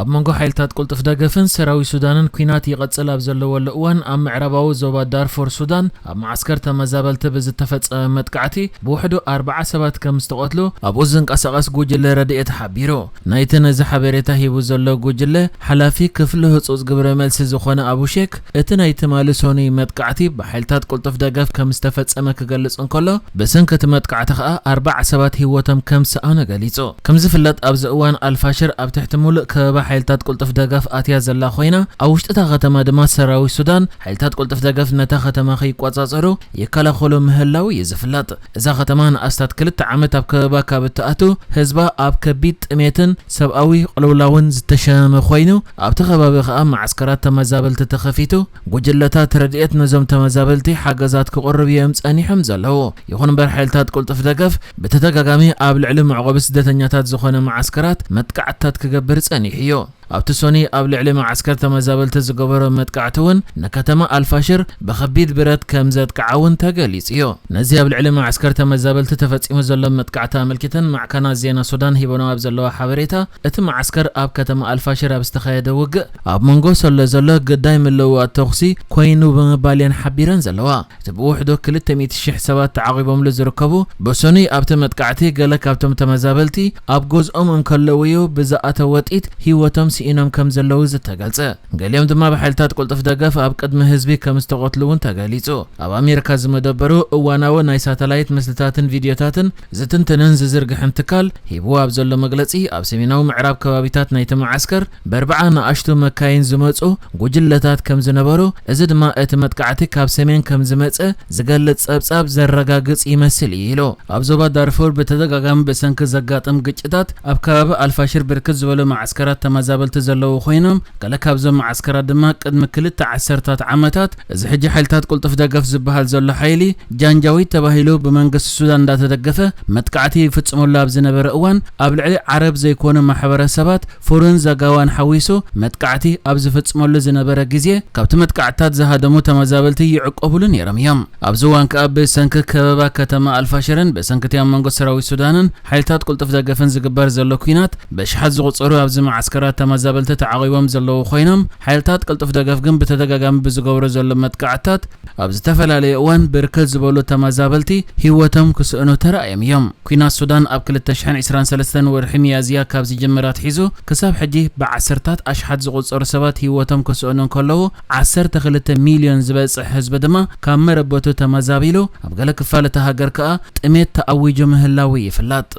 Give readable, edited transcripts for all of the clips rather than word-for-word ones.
ኣብ መንጎ ሓይልታት ቁልጥፍ ደገፍን ሰራዊ ሱዳንን ኩናት ይቀጽል ኣብ ዘለወሉ እዋን ኣብ ምዕራባዊ ዞባ ዳርፎር ሱዳን ኣብ ማዕስከር ተመዛበልቲ ብዝተፈጸመ መጥቃዕቲ ብውሕዱ 40 ሰባት ከም ዝተቆትሉ ኣብኡ ዝንቀሳቐስ ጉጅለ ረድኤት ሓቢሩ። ናይቲ ነዚ ሓበሬታ ሂቡ ዘሎ ጉጅለ ሓላፊ ክፍሊ ህጹጽ ግብረ መልሲ ዝኾነ አቡሼክ እቲ ናይቲ ማልሶኒ መጥቃዕቲ ብሓይልታት ቁልጥፍ ደገፍ ከም ዝተፈጸመ ክገልጽ እንከሎ ብሰንኪ መጥቃዕቲ ከዓ 40 ሰባት ህይወቶም ከም ሰኣነ ገሊጹ። ከም ዝፍለጥ ኣብዚ እዋን አልፋሽር ኣብ ትሕቲ ሙሉእ ከበባ ሓይልታት ቁልጥፍ ደገፍ ኣትያ ዘላ ኮይና ኣብ ውሽጢ እታ ከተማ ድማ ሰራዊ ሱዳን ሓይልታት ቁልጥፍ ደገፍ ነታ ከተማ ከይቆጻጸሩ ይከላኸሉ ምህላው ይዝፍለጥ። እዛ ከተማ ንኣስታት 2 ዓመት ኣብ ከበባ ካብ እትኣቱ ህዝባ ኣብ ከቢድ ጥሜትን ሰብኣዊ ቅልውላውን ዝተሸመ ኮይኑ ኣብቲ ከባቢ ከዓ ማዕስከራት ተመዛበልቲ ተኸፊቱ ጉጅለታት ረድኤት ነዞም ተመዛበልቲ ሓገዛት ክቅርብ እዮም ጸኒሖም ዘለዉ። ይኹን እምበር ሓይልታት ቁልጥፍ ደገፍ በተደጋጋሚ ኣብ ልዕሊ መዕቆቢ ስደተኛታት ዝኾነ ማዕስከራት መጥቃዕትታት ክገብር ጸኒሑ እዩ። ኣብቲ ሶኒ ኣብ ልዕሊ ማዕስከር ተመዛበልቲ ዝገበሮ መጥቃዕቲ እውን ንከተማ አልፋሽር ብከቢድ ብረት ከም ዘጥቅዓውን ተገሊጹ እዩ። ነዚ ኣብ ልዕሊ ማዕስከር ተመዛበልቲ ተፈጺሙ ዘሎ መጥቃዕቲ ኣመልኪተን ማዕከናት ዜና ሱዳን ሂቦናው ኣብ ዘለዋ ሓበሬታ እቲ ማዕስከር ኣብ ከተማ አልፋሽር ኣብ ዝተኻየደ ውግእ ኣብ መንጎ ዘሎ ግዳይ ምልውዋጥ ተኹሲ ኮይኑ ብምባልየን ሓቢረን ዘለዋ። እቲ ብውሕዱ 200,000 ሰባት ተዓቂቦምሉ ዝርከቡ በሶኒ ኣብቲ መጥቃዕቲ ገለ ካብቶም ተመዛበልቲ ኣብ ገዝኦም እንከለዉ ብዝኣተወ ወጢት ህይወቶም ኢኖም ከም ዘለው ዝተገልጸ ገሊኦም ድማ በሓይልታት ቁልጥፍ ደገፍ ኣብ ቅድሚ ህዝቢ ከም ዝተቆትሉውን ተገሊጹ። ኣብ ኣሜሪካ ዝመደበሩ እዋናዊ ናይ ሳተላይት ምስልታትን ቪድዮታትን ዝትንትንን ዝዝርግሕን ትካል ሂቡ ኣብ ዘሎ መግለጺ ኣብ ሰሜናዊ ምዕራብ ከባቢታት ናይቲ ማዕስከር በርብዓ ንኣሽቱ መካይን ዝመጹ ጉጅለታት ከም ዝነበሩ እዚ ድማ እቲ መጥቃዕቲ ካብ ሰሜን ከም ዝመጸ ዝገልጽ ጸብጻብ ዘረጋግጽ ይመስል ኢሉ። ኣብ ዞባ ዳርፎር በተደጋጋሚ ብሰንኪ ዘጋጥም ግጭታት ኣብ ከባቢ አልፋሽር ብርክት ዝበሉ ማዕስከራት ተመዛበልቲ ዘለዉ ኮይኖም ገለ ካብዞም ማዕስከራት ድማ ቅድሚ 2 ዓሰርታት ዓመታት እዚ ሕጂ ሓይልታት ቁልጥፍ ደገፍ ዝበሃል ዘሎ ሓይሊ ጃንጃዊት ተባሂሉ ብመንግስቲ ሱዳን እንዳተደገፈ መጥቃዕቲ ይፍጽመሉ ኣብ ዝነበረ እዋን ኣብ ልዕሊ ዓረብ ዘይኮኑ ማሕበረሰባት ፉሩን ዘጋዋን ሓዊሱ መጥቃዕቲ ኣብ ዝፍጽመሉ ዝነበረ ግዜ ካብቲ መጥቃዕትታት ዝሃደሙ ተመዛበልቲ ይዕቆቡሉ ነይሮም እዮም። ኣብዚ እዋን ከዓ ብሰንኪ ከበባ ከተማ አልፋሽርን ብሰንኪ ኣብ መንጎ ሰራዊት ሱዳንን ሓይልታት ቁልጥፍ ደገፍን ዝግበር ዘሎ ኩናት ብሽሓት ዝቁጸሩ ኣብዚ ማዕስከራት ተመዛበልቲ ተዓቂቦም ዘለዉ ኮይኖም ሓይልታት ቁልጥፍ ደገፍ ግን በተደጋጋሚ ብዝገብሮ ዘሎ መጥቃዕትታት ኣብ ዝተፈላለዩ እዋን ብርክት ዝበሉ ተመዛበልቲ ህይወቶም ክስእኑ ተራእዮም እዮም። ኩናት ሱዳን ኣብ 2023 ወርሒ ሚያዝያ ካብ ዝጀመራት ሒዙ ክሳብ ሕጂ ብዓሰርታት ኣሽሓት ዝቁጸሩ ሰባት ህይወቶም ክስእኑ ከለዉ 12 ሚልዮን ዝበጽሕ ህዝቢ ድማ ካብ መረበቱ ተመዛቢሉ ኣብ ገለ ክፋል እታ ሃገር ከዓ ጥሜት ተኣዊጁ ምህላው ይፍለጥ።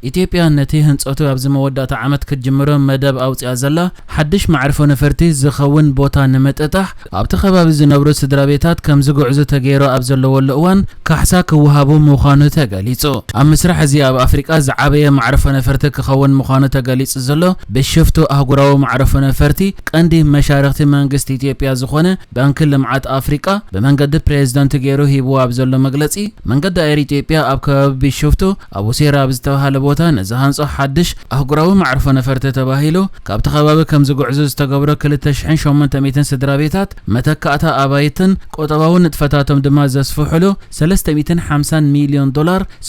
ኢትዮጵያ ነቲ ህንጸቱ ኣብ ዝመወዳእታ ዓመት ክትጅምሮ መደብ ኣውጽያ ዘላ ሓድሽ ማዕርፎ ነፈርቲ ዝኸውን ቦታ ንምጥጣሕ ኣብቲ ከባቢ ዝነብሩ ስድራቤታት ከም ዝጉዕዙ ተገይሮ ኣብ ዘለወሉ እዋን ካሕሳ ክወሃቡ ምዃኑ ተገሊጹ። ኣብ ምስራሕ እዚ ኣብ ኣፍሪቃ ዝዓበየ ማዕርፎ ነፈርቲ ክኸውን ምዃኑ ተገሊጹ ዘሎ ብሽፍቱ ኣህጉራዊ ማዕርፎ ነፈርቲ ቀንዲ መሻርክቲ መንግስቲ ኢትዮጵያ ዝኾነ ባንኪ ልምዓት ኣፍሪቃ ብመንገዲ ፕሬዝዳንት ገይሩ ሂብዎ ኣብ ዘሎ መግለጺ መንገዲ ኣየር ኢትዮጵያ ኣብ ከባቢ ብሽፍቱ ኣብ ውሴራ ኣብ ዝተባሃለ ቦታ ነዝሃንጾ ሓድሽ ኣህጉራዊ ማዕርፎ ነፈርቲ ተባሂሉ ካብቲ ከባቢ ከም ዝጉዕዙ ዝተገብሮ 2800 ስድራቤታት መተካእታ ኣባይትን ቁጠባዊ ንጥፈታቶም ድማ ዘስፍሕሉ $350 ሚልዮን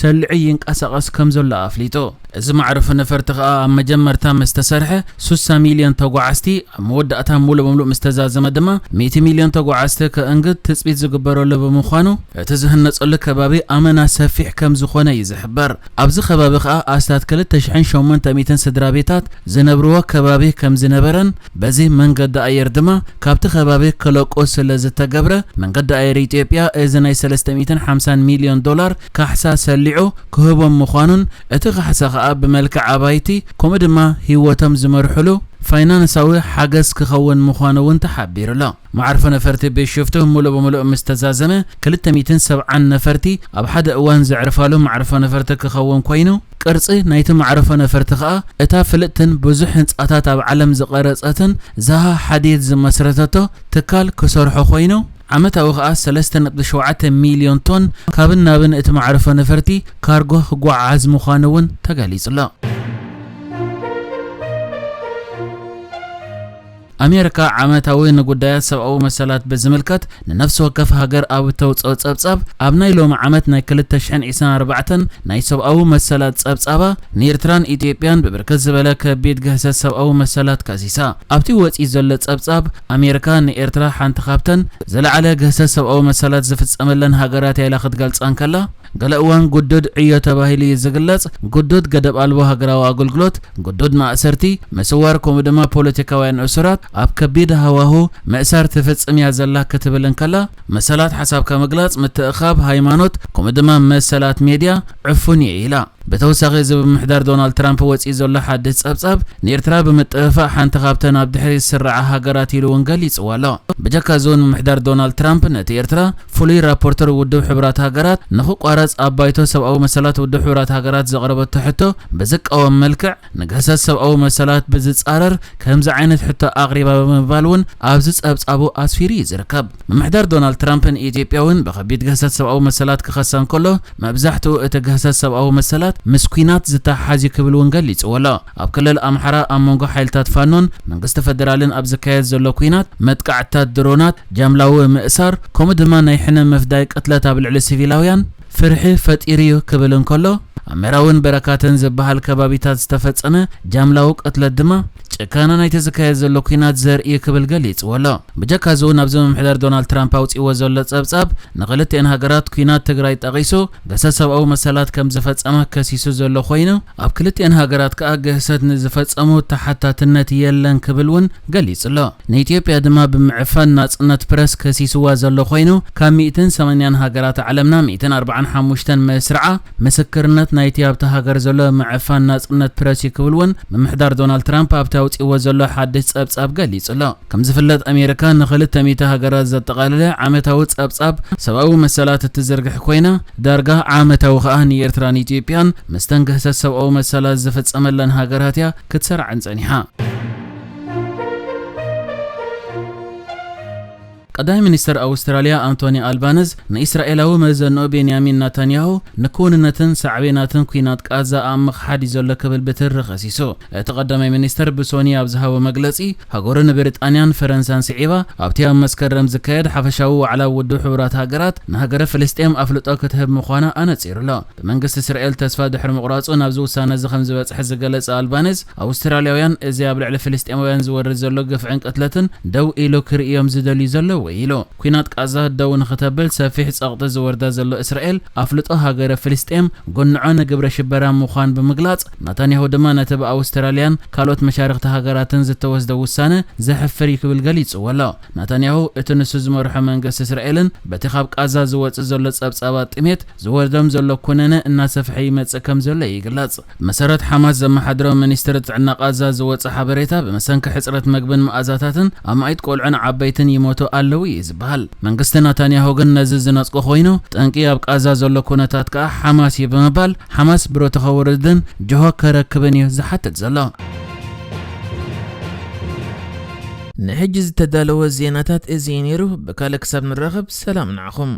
ሰልዑ ይንቀሳቐስ ከም ዘሎ ኣፍሊጡ። እዚ ማዕርፎ ነፈርቲ ከዓ ኣብ መጀመርታ ምስተሰርሐ 60 ሚልዮን ተጓዓዝቲ ኣብ መወዳእታ ሙሉእ በሙሉእ ምስተዛዘመ ድማ 100 ሚልዮን ተጓዓዝቲ ከእንግድ ትጽቢት ዝግበረሉ ብምዃኑ እቲ ዝህነጸሉ ከባቢ ኣመና ሰፊሕ ከም ዝኾነ ይዝሕበር። ኣብዚ ከባቢ ከዓ ኣስታት 2800 ስድራቤታት ዝነብርዎ ከባቢ ከም ዝነበረን በዚ መንገዲ ኣየር ድማ ካብቲ ከባቢ ክለቆ ስለ ዝተገብረ መንገዲ ኣየር ኢትዮጵያ እዚ ናይ $350 ሚልዮን ካሕሳ ሰሊዑ ክህቦም ምዃኑን እቲ ካሕሳ ከዓ ብመልክዕ ኣባይቲ ከምኡ ድማ ህይወቶም ዝመርሕሉ ፋይናንሳዊ ሓገዝ ክኸውን ምዃኑ እውን ተሓቢሩሎ። ማዕርፎ ነፈርቲ ብሽፍቱ ሙሉእ በሙሉእ ምስተዛዘመ 270 ነፈርቲ ኣብ ሓደ እዋን ዘዕርፋሉ ማዕርፎ ነፈርቲ ክኸውን ኮይኑ ቅርጺ ናይቲ ማዕርፎ ነፈርቲ ከዓ እታ ፍልጥትን ብዙሕ ህንጻታት ኣብ ዓለም ዝቐረጸትን ዛሃ ሓዲድ ዝመስረተቶ ትካል ክሰርሖ ኮይኑ ዓመታዊ ከዓ 3.7 ሚልዮን ቶን ካብን ናብን እቲ ማዕርፎ ነፈርቲ ካርጎ ክጓዓዝ ምዃኑ እውን ተገሊጹሎ። أمريكا عامتاوي نقودايات سبعو مسالات بزملكت ننفس وكف هاجر أو توصل صبصب أبناي لو معامت نايكلت تشحن إسان 4 ناي سبعو مسالات صبصبة نيرتران إثيوبيان ببركز زبالك بيت جهز سبعو مسالات كاسيسا أبتي وات إزلت صبصب أمريكا نيرترا حانت خابتن زل على جهز سبعو مسالات زفت أملن هاجرات إلى خد جلس أنكلا قلقوان قدود عيو تباهيلي زغلص قدود قدب ألبو هاجراو أقولقلوت قدود مأسرتي مسوار كومدما بوليتيكاوين أسرات أب كبيد هواهو مأسار تفتصم يازلا كتبلن كلا مسالات حساب كمغلاص متأخاب هايمانوت كومدما مسالات ميديا عفوني إيلا بتوساغي زب محدار دونالد ترامب وصي زله حدث صبصب نيرترا بمتفا حنت خابتنا بدحري سرع هاجرات يلو ونقل يصوالا بجكا زون محدار دونالد ترامب نتيرترا فولي رابورتر ودو حبرات هاجرات نخو قارص ابايتو سبعو مسالات ودو حبرات هاجرات زقربت تحتو بزق او ملكع نغسس سبعو مسالات بزصارر كمز عينت حتى اقربا بمبالون ابز صبصابو اسفيري يزركب محدار دونالد ترامب ايثيوبياون بخبيت غسس سبعو مسالات كخسان كله مبزحتو اتغسس سبعو مسالات مسكينات زتا حاجي كبل ونقل يصولا اب كلل امحرا امونغو حيلتات فانون منغست فدرالن اب زكايت زلو كوينات متقعتات درونات جاملاو مأسار كومدما ناي حنا مفداي قتلات بالعلى سيفيلاويان فرحي فتيريو كبلن كله امراون بركاتن زبحال كبابيتات استفصمه جاملاو قتلت دما ጨካና ናይ ተዘካየ ዘሎ ኩናት ዘርኢ ክብል ገሊጽ ወላ በጀካ ዞን ኣብ ዘመን ምሕዳር ዶናልድ ትራምፕ ኣውፂዎ ዘሎ ጸብጻብ ንኽልተን ሃገራት ኩናት ትግራይ ጠቒሱ ገሰት ሰብኣዊ መሰላት ከም ዝፈጸመ ከሲሱ ዘሎ ኮይኑ ኣብ ክልተን ሃገራት ከዓ ገሰት ንዝፈጸሙ ተሓታትነት የለን ክብል ውን ገሊጽ ኣሎ ንኢትዮጵያ ድማ ብምዕፋን ናጽነት ፕረስ ከሲሱዋ ዘሎ ኮይኑ ካብ 180 ሃገራት ዓለምና 145 መስርዓ ምስክርነት ናይቲ ኣብታ ሃገር ዘሎ ምዕፋን ናጽነት ፕረስ ክብል ውን ምሕዳር ዶናልድ ትራምፕ ኣብታ ውጽኢዎ ዘሎ ሓድሽ ጸብጻብ ገሊጽ ኣሎ ከም ዝፍለጥ ኣሜሪካ ንኽልተ ሚእቲ ሃገራት ዘጠቓለለ ዓመታዊ ጸብጻብ ሰብኣዊ መሰላት እትዘርግሕ ኮይና ዳርጋ ዓመታዊ ከዓ ንኤርትራን ኢትዮጵያን መስተን ገሰት ሰብኣዊ መሰላት ዝፈጸመለን ሃገራት እያ ክትሰርዓን ጸኒሓ قدام منستر أستراليا أنتوني ألبانيز نإسرائيلاو مزنو بنيامين نتنياهو نكوننتن سعبيناتن كوينات كازا أم خادي زولا كبل بتر خسيسو تقدم منستر بسوني أبزهاو مجلسي هاغورن بريطانيان فرنسان سعيبا أبتيام مسكرم زكايد حفشاو على ودو حورات هاجرات نهاجر فلسطين أفلطو كتهب مخوانا أنا تسيرلا منقست إسرائيل تسفى دحر مقراصو نابزو سانة زخم زبات حز جلس ألبانيز أسترالياويان إزياب على فلسطينيان زور زلو قفعن قتلتن دو إيلو كريم زدلي زلو ويلو كوينات قازا دون ختبل سفيح سقط زوردا زلو اسرائيل افلطو هاجر فلسطين غنعون قبر شبرا مخان بمغلاص نتانياهو دما نتبع أستراليان كالوت مشارق هاجراتن زتوسد وسانه زحفر يكبل غليص ولا نتانياهو اتنسو زمرح منقس اسرائيلن بتخاب قازا زوص زلو صبصابات طميت زوردم زلو كوننه ان سفحي مصكم زلو يغلاص مسرت حماس زمحدرو منستر تعنا قازا زوص حبريتا بمسنك حصرت مغبن مازاتاتن امايت قولعن عبيتن يموتو لوي يزبال منقست نتانياهو ግን ነዝዝ ነጽቆ ኮይኑ ጠንቂ ኣብ ቃዛ ዘሎ ኩነታት ከዓ ሓማስ ይበመባል ሓማስ ብሮ ተኸወረድን ጆሆ ከረክበን ይዝሓትት ዘሎ ንሕጂ ዝተዳለወ ዜናታት እዚ ነይሩ በካለ ክሳብ ንረኸብ ሰላም ንዓኹም